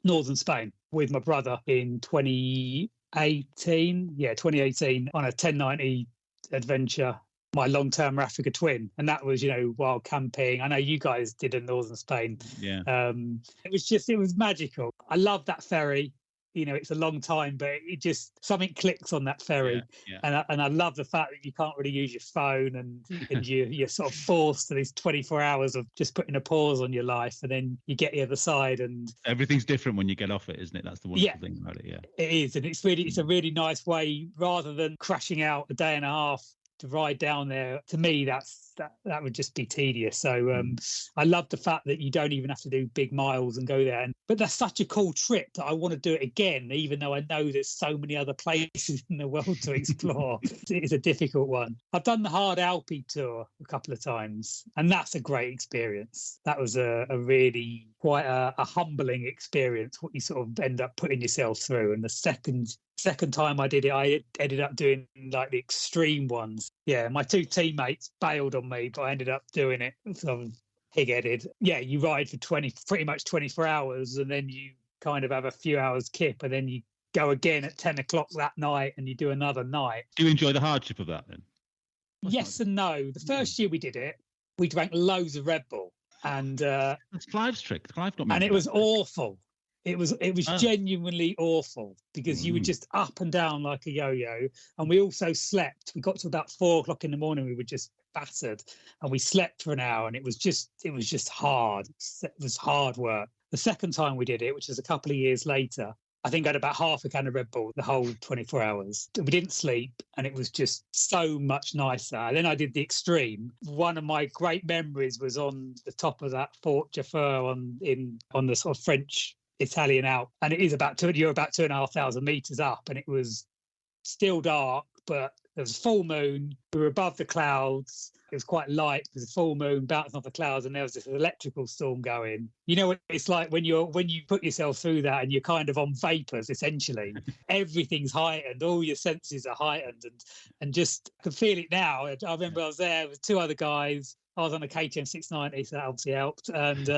northern Spain with my brother in 2018 on a 1090 adventure, my long-term Africa twin. And that was, wild camping. I know you guys did in northern Spain. It was magical. I love that ferry. It's a long time, but it just, something clicks on that ferry. And I love the fact that you can't really use your phone, and you're sort of forced to these 24 hours of just putting a pause on your life, and then you get the other side, and everything's different when you get off it, isn't it? That's the wonderful thing about it. It is. And it's a really nice way, rather than crashing out a day and a half to ride down there. To me, that would just be tedious. So I love the fact that you don't even have to do big miles and go there. But that's such a cool trip that I want to do it again, even though I know there's so many other places in the world to explore. It's a difficult one. I've done the Hard Alpi tour a couple of times, and that's a great experience. That was a really quite a humbling experience, what you sort of end up putting yourself through. And the second time I did it, I ended up doing like the extreme ones. My 2 teammates bailed on me, but I ended up doing it. So I'm pig-headed. You ride for pretty much 24 hours, and then you kind of have a few hours kip, and then you go again at 10 o'clock that night, and you do another night. Do you enjoy the hardship of that then? Yes and no. The first year we did it, we drank loads of Red Bull, and that's Clive's trick. Clive got me, and it was awful. It was genuinely awful, because you were just up and down like a yo-yo. And we also slept. We got to about 4 o'clock in the morning. We were just battered, and we slept for an hour, and it was just hard. It was hard work. The second time we did it, which was a couple of years later, I think I had about half a can of Red Bull the whole 24 hours. We didn't sleep, and it was just so much nicer. And then I did the extreme. One of my great memories was on the top of that Fort Jaffer on the sort of French Italian Alp, and you're about 2,500 meters up, and it was still dark, but there was full moon. We were above the clouds. It was quite light. There was a full moon bouncing off the clouds, and there was this electrical storm going. You know what it's like when you put yourself through that, and you're kind of on vapors essentially. Everything's heightened. All your senses are heightened, and just I can feel it now. I remember I was there with 2 other guys. I was on a KTM 690, so that obviously helped. And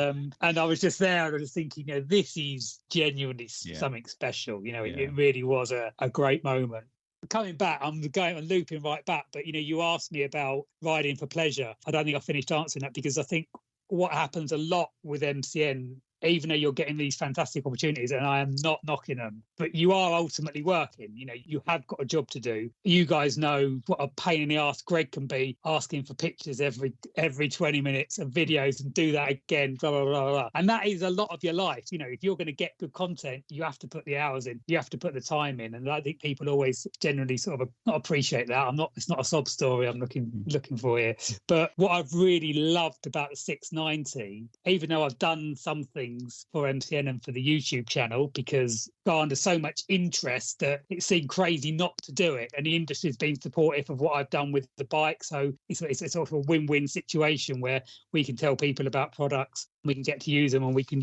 I was just there, and I was thinking, this is genuinely something special. It really was a great moment. Coming back, I'm looping right back. But, you asked me about riding for pleasure. I don't think I finished answering that, because I think what happens a lot with MCN, even though you're getting these fantastic opportunities, and I am not knocking them, but you are ultimately working. You have got a job to do. You guys know what a pain in the ass Greg can be, asking for pictures every 20 minutes of videos, and do that again, blah, blah, blah, blah. And that is a lot of your life. If you're going to get good content, you have to put the hours in, you have to put the time in. And I think people always generally sort of not appreciate that. It's not a sob story I'm looking for here. But what I've really loved about the 690, even though I've done something for MCN and for the YouTube channel, because garnered so much interest that it seemed crazy not to do it, and the industry's been supportive of what I've done with the bike. So it's a sort of a win-win situation where we can tell people about products, we can get to use them, and we can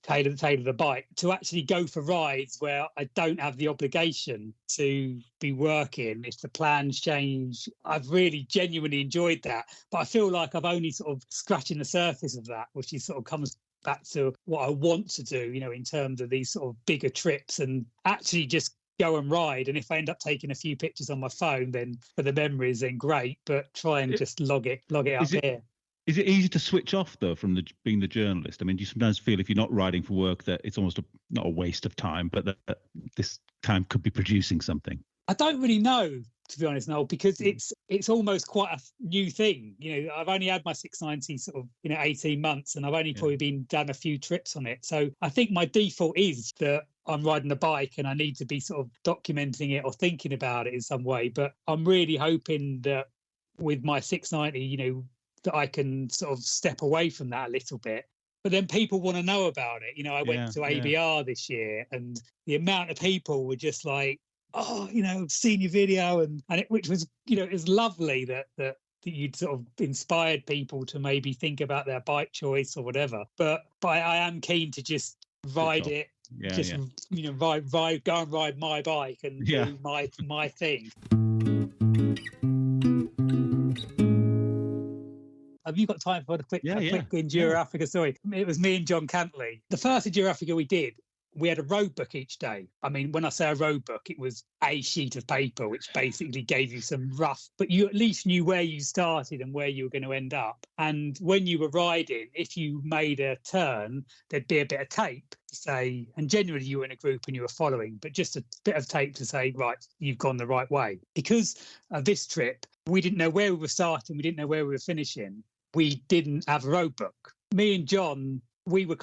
tailor the bike to actually go for rides where I don't have the obligation to be working if the plans change. I've really genuinely enjoyed that, but I feel like I've only sort of scratching the surface of that, which is sort of comes back to what I want to do, in terms of these sort of bigger trips, and actually just go and ride. And if I end up taking a few pictures on my phone, then for the memories, then great. But try and just log it up here. Is it easy to switch off though from being the journalist? I mean, do you sometimes feel if you're not riding for work that it's almost not a waste of time, but that this time could be producing something? I don't really know, to be honest, Noel, because it's almost quite a new thing. You know, I've only had my 690 sort of 18 months, and I've only probably done a few trips on it. So I think my default is that I'm riding a bike and I need to be sort of documenting it or thinking about it in some way. But I'm really hoping that with my 690, that I can sort of step away from that a little bit. But then people want to know about it. I went to ABR this year, and the amount of people were just like, oh, I've seen your video, and which was, it was lovely that you'd sort of inspired people to maybe think about their bike choice or whatever. But I am keen to just ride it. Ride, go and ride my bike and do my thing. Have you got time for a quick Enduro Africa story? It was me and John Cantley. The first Enduro Africa we did, we had a road book each day. I mean, when I say a road book, it was a sheet of paper, which basically gave you some rough, but you at least knew where you started and where you were going to end up. And when you were riding, if you made a turn, there'd be a bit of tape to say, and generally you were in a group and you were following, but just a bit of tape to say, right, you've gone the right way. Because of this trip, we didn't know where we were starting, we didn't know where we were finishing. We didn't have a road book. Me and John, we were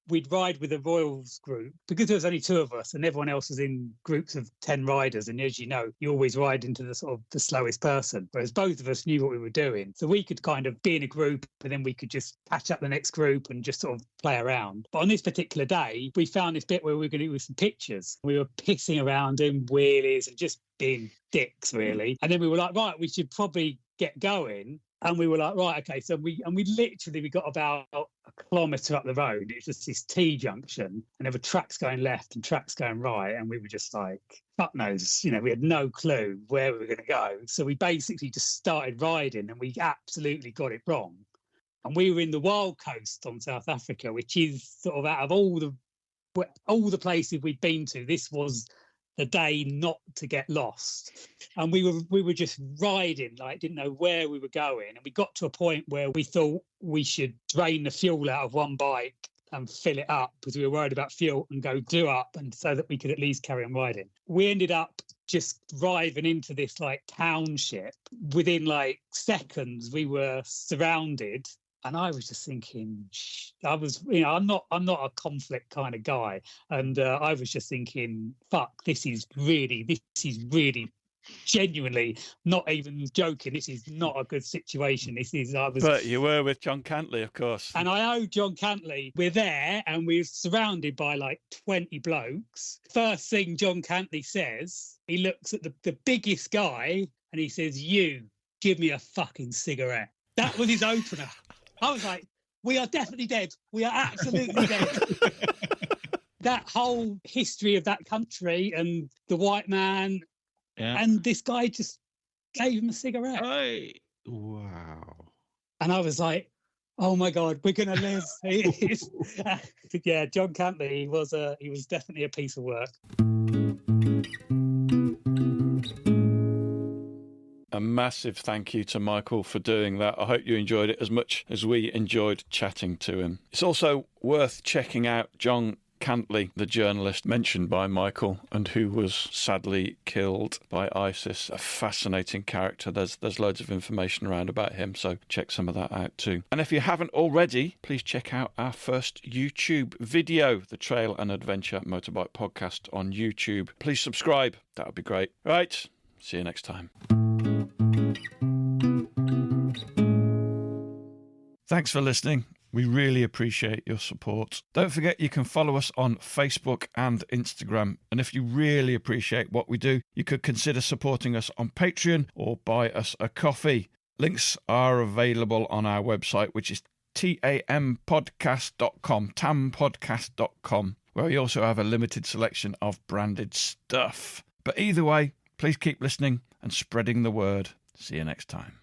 we'd ride with a Royals group because there was only two of us and everyone else was in groups of 10 riders. And as you know, you always ride into the sort of the slowest person, whereas both of us knew what we were doing. So we could kind of be in a group and then we could just patch up the next group and just sort of play around. But on this particular day, we found this bit where we were going to do some pictures. We were pissing around, doing wheelies and just being dicks, really. And then we were like, right, we should probably get going. And we were like, right, okay. So we got about a kilometre up the road. It was just this T junction, and there were tracks going left and tracks going right. And we were just like, fuck knows, we had no clue where we were going to go. So we basically just started riding, and we absolutely got it wrong. And we were in the Wild Coast on South Africa, which is sort of out of all the places we'd been to, this was the day not to get lost. And we were just riding, like didn't know where we were going. And we got to a point where we thought we should drain the fuel out of one bike and fill it up because we were worried about fuel, and go do up, and so that we could at least carry on riding. We ended up just driving into this like township. Within like seconds, we were surrounded. And I was just thinking, I'm not a conflict kind of guy. And I was just thinking, fuck, this is really genuinely, not even joking. This is not a good situation. But you were with John Cantley, of course. And I owe John Cantley. We're there and we're surrounded by like 20 blokes. First thing John Cantley says, he looks at the biggest guy and he says, "You give me a fucking cigarette." That was his opener. I was like, we are definitely dead. We are absolutely dead. That whole history of that country and the white man, and this guy just gave him a cigarette. Wow. And I was like, oh my God, we're going to live. Yeah, John Cantley, he was definitely a piece of work. A massive thank you to Michael for doing that. I hope you enjoyed it as much as we enjoyed chatting to him. It's also worth checking out John Cantley, the journalist mentioned by Michael and who was sadly killed by ISIS. A fascinating character. There's loads of information around about him, so check some of that out too. And if you haven't already, please check out our first YouTube video, the Trail and Adventure Motorbike Podcast on YouTube. Please subscribe. That would be great. Right, see you next time. Thanks for listening. We really appreciate your support. Don't forget you can follow us on Facebook and Instagram. And if you really appreciate what we do, you could consider supporting us on Patreon or buy us a coffee. Links are available on our website, which is tampodcast.com, tampodcast.com, where we also have a limited selection of branded stuff. But either way, please keep listening and spreading the word. See you next time.